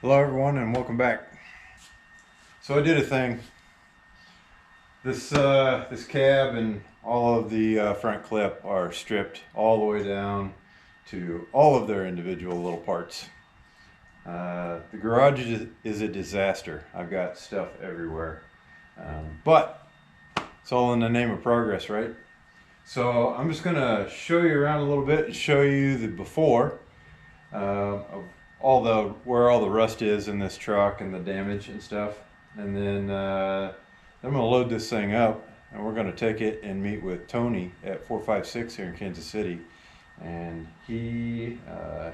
Hello everyone and welcome back. So I did a thing. This cab and all of the front clip are stripped all the way down to all of their individual little parts. The garage is a disaster. I've got stuff everywhere. But it's all in the name of progress, right? So I'm just gonna show you around a little bit and show you the before of where all the rust is in this truck and the damage and stuff. And then I'm gonna load this thing up and we're gonna take it and meet with Tony at 456 here in Kansas City. And him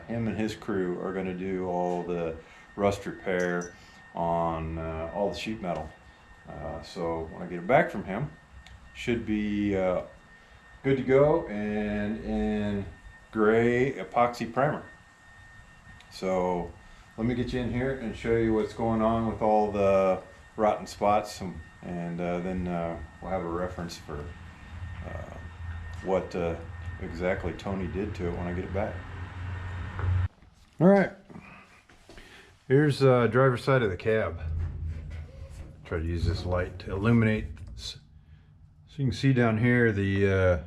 and his crew are gonna do all the rust repair on all the sheet metal. So when I get it back from him, should be good to go and in gray epoxy primer. So let me get you in here and show you what's going on with all the rotten spots, and then we'll have a reference for what exactly Tony did to it when I get it back. All right, here's driver's side of the cab. Try to use this light to illuminate. So you can see down here the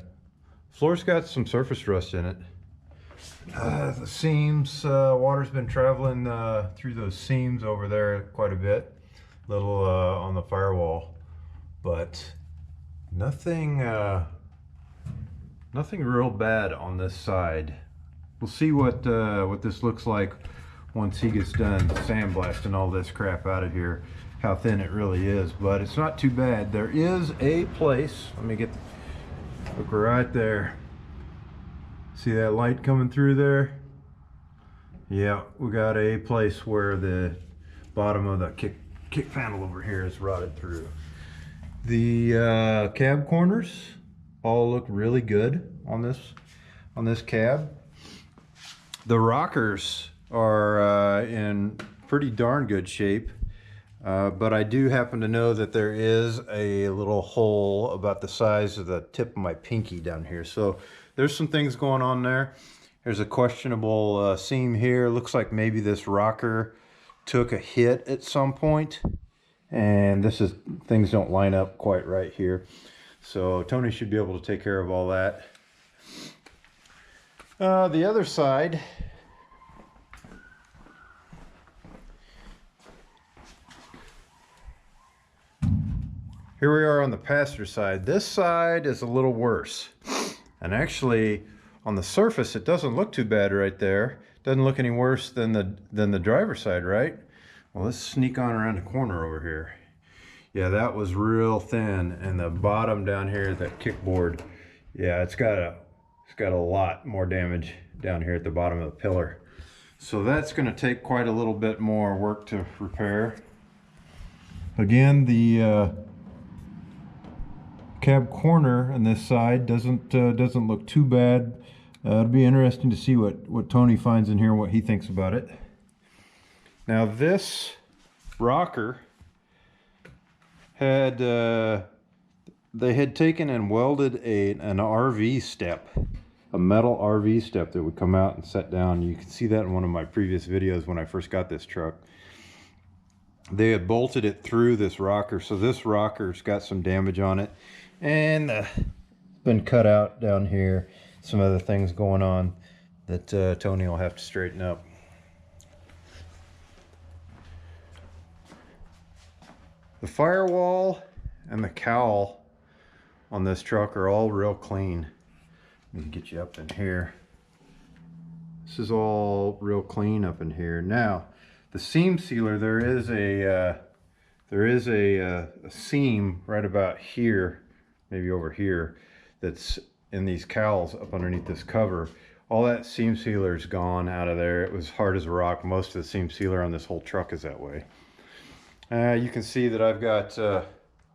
floor's got some surface rust in it. The seams, water's been traveling through those seams over there quite a bit. Little on the firewall, but nothing real bad on this side. We'll see what this looks like once he gets done sandblasting all this crap out of here, how thin it really is, but it's not too bad. There is a place, let me look right there. See that light coming through there? Yeah, we got a place where the bottom of the kick panel over here is rotted through. The cab corners all look really good on this cab. The rockers are in pretty darn good shape, but I do happen to know that there is a little hole about the size of the tip of my pinky down here. So there's some things going on there. There's a questionable seam here. Looks like maybe this rocker took a hit at some point, and things don't line up quite right here. So Tony should be able to take care of all that. The other side, here we are on the passenger side. This side is a little worse. And actually, on the surface, it doesn't look too bad right there. Doesn't look any worse than the driver's side, right? Well, let's sneak on around the corner over here. Yeah, that was real thin, and the bottom down here, that kickboard, yeah, it's got a lot more damage down here at the bottom of the pillar. So that's going to take quite a little bit more work to repair. Again, the cab corner on this side doesn't look too bad. It'll be interesting to see what Tony finds in here, what he thinks about it. Now this rocker had they had taken and welded an RV step, a metal RV step that would come out and set down. You can see that in one of my previous videos when I first got this truck. They had bolted it through this rocker, so this rocker's got some damage on it, and been cut out down here. Some other things going on that Tony will have to straighten up. The firewall and the cowl on this truck are all real clean. Let me get you up in here. This is all real clean up in here. Now, the seam sealer, there is a seam right about here, maybe over here, that's in these cowls up underneath this cover. All that seam sealer is gone out of there. It was hard as a rock. Most of the seam sealer on this whole truck is that way. You can see that I've got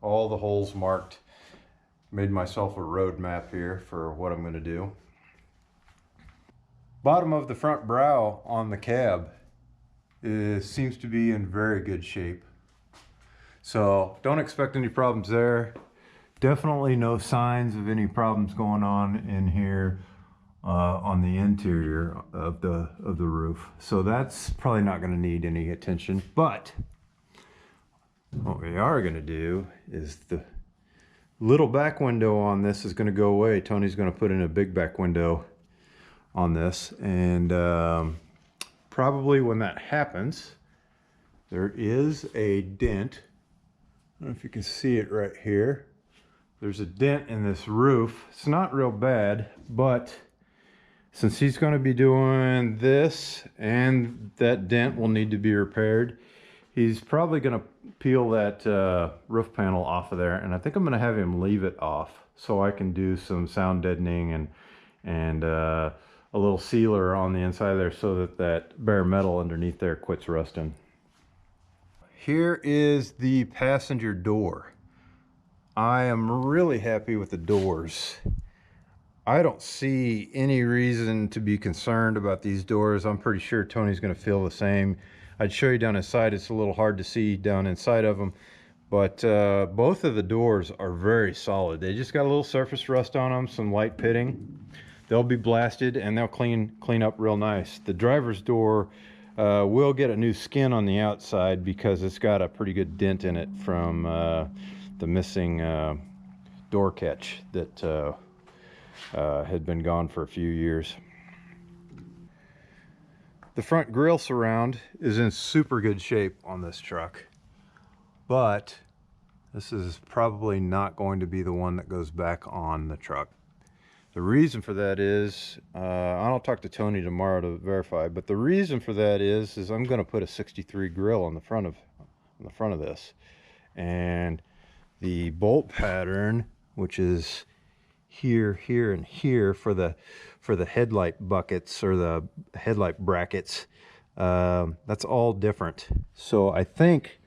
all the holes marked. Made myself a road map here for what I'm going to do. Bottom of the front brow on the cab seems to be in very good shape. So don't expect any problems there. Definitely no signs of any problems going on in here on the interior of the roof. So that's probably not going to need any attention. But what we are going to do is the little back window on this is going to go away. Tony's going to put in a big back window on this, and probably when that happens, there is a dent. I don't know if you can see it right here. There's a dent in this roof. It's not real bad, but since he's going to be doing this and that dent will need to be repaired, he's probably going to peel that roof panel off of there, and I think I'm going to have him leave it off so I can do some sound deadening and a little sealer on the inside there so that that bare metal underneath there quits rusting. Here is the passenger door. I am really happy with the doors. I don't see any reason to be concerned about these doors. I'm pretty sure Tony's going to feel the same. I'd show you down inside. It's a little hard to see down inside of them, but both of the doors are very solid. They just got a little surface rust on them, some light pitting. They'll be blasted and they'll clean up real nice. The driver's door will get a new skin on the outside because it's got a pretty good dent in it from the missing door catch that had been gone for a few years. The front grille surround is in super good shape on this truck, but this is probably not going to be the one that goes back on the truck. The reason for that is, I'll talk to Tony tomorrow to verify, but the reason for that is I'm going to put a 63 grill on the front of this, and the bolt pattern, which is here, here, and here for the headlight buckets or the headlight brackets, that's all different. So I think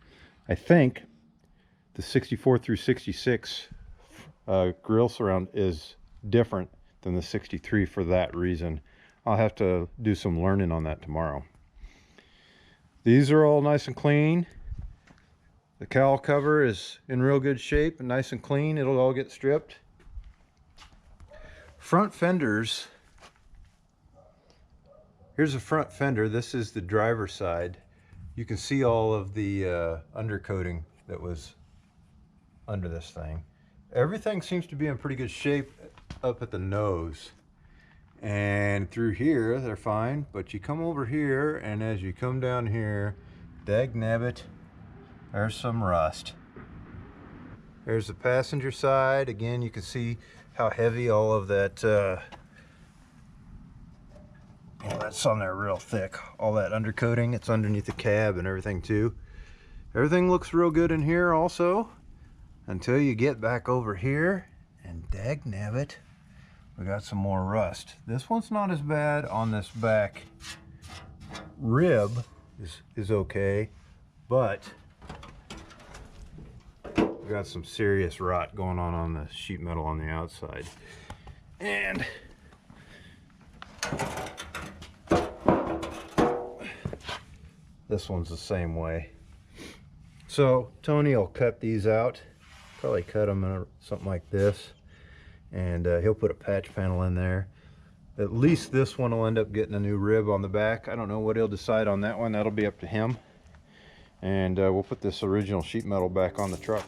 the 64 through 66 grill surround is different than the 63 for that reason. I'll have to do some learning on that tomorrow. These are all nice and clean. The cowl cover is in real good shape and nice and clean. It'll all get stripped. Front fenders. Here's a front fender. This is the driver's side. You can see all of the undercoating that was under this thing. Everything seems to be in pretty good shape up at the nose, and through here they're fine, but you come over here and as you come down here, dagnabbit, there's some rust. There's the passenger side. Again, you can see how heavy all of that that's on there real thick. All that undercoating, it's underneath the cab and everything too. Everything looks real good in here also, until you get back over here and dagnabbit, we got some more rust. This one's not as bad on this back rib is okay, but we got some serious rot going on the sheet metal on the outside. And this one's the same way. So Tony will cut these out, probably cut them in something like this, and he'll put a patch panel in there. At least this one will end up getting a new rib on the back. I don't know what he'll decide on that one. That'll be up to him. And we'll put this original sheet metal back on the truck.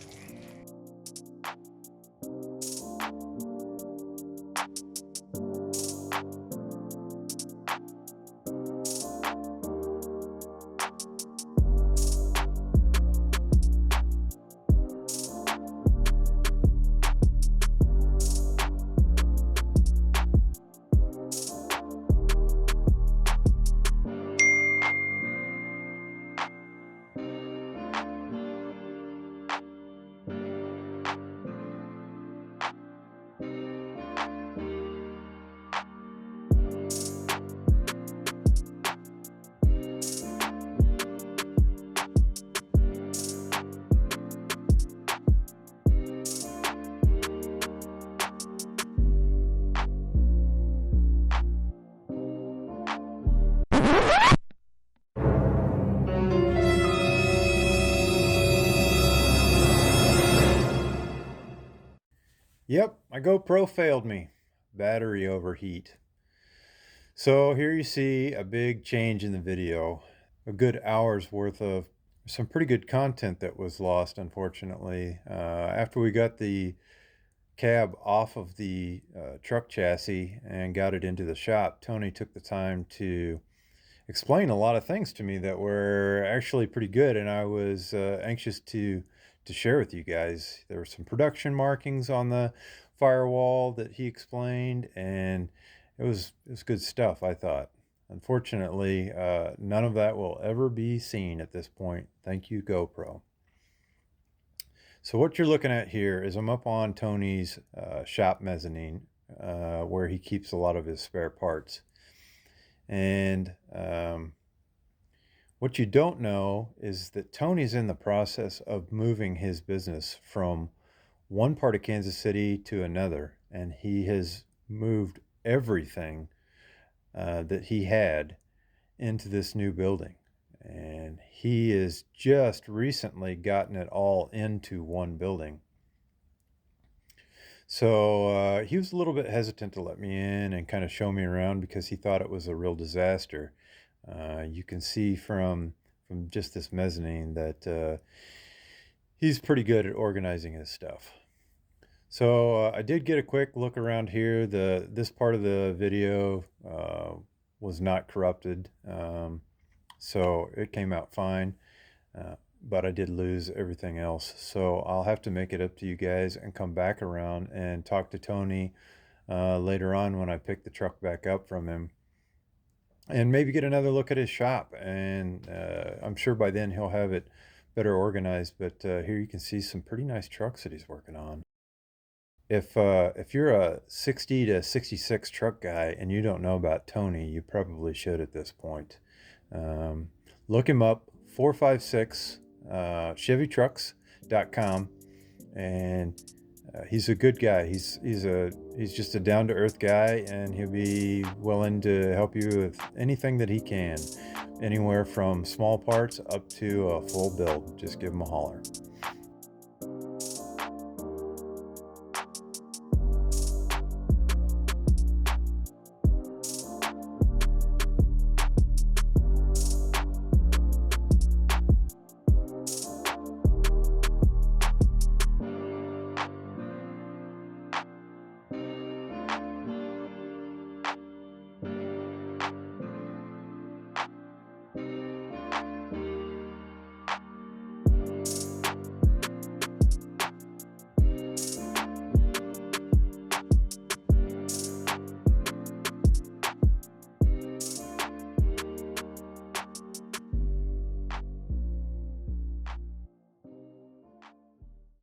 Yep, my GoPro failed me. Battery overheat. So here you see a big change in the video, a good hour's worth of some pretty good content that was lost, unfortunately. After we got the cab off of the truck chassis and got it into the shop, Tony took the time to explain a lot of things to me that were actually pretty good, and I was anxious to share with you guys. There were some production markings on the firewall that he explained, and it was good stuff, I thought. Unfortunately, none of that will ever be seen at this point. Thank you, GoPro. So what you're looking at here is I'm up on Tony's shop mezzanine, where he keeps a lot of his spare parts. And what you don't know is that Tony's in the process of moving his business from one part of Kansas City to another, and he has moved everything that he had into this new building. And he has just recently gotten it all into one building. So he was a little bit hesitant to let me in and kind of show me around because he thought it was a real disaster. You can see from just this mezzanine that he's pretty good at organizing his stuff. So I did get a quick look around here. This part of the video was not corrupted, so it came out fine. But I did lose everything else. So I'll have to make it up to you guys and come back around and talk to Tony later on when I pick the truck back up from him, and maybe get another look at his shop. And I'm sure by then he'll have it better organized. But here you can see some pretty nice trucks that he's working on. If you're a 60 to 66 truck guy and you don't know about Tony, you probably should at this point. Look him up, 456 ChevyTrucks.com, and he's a good guy. He's just a down-to-earth guy, and he'll be willing to help you with anything that he can, anywhere from small parts up to a full build. Just give him a holler.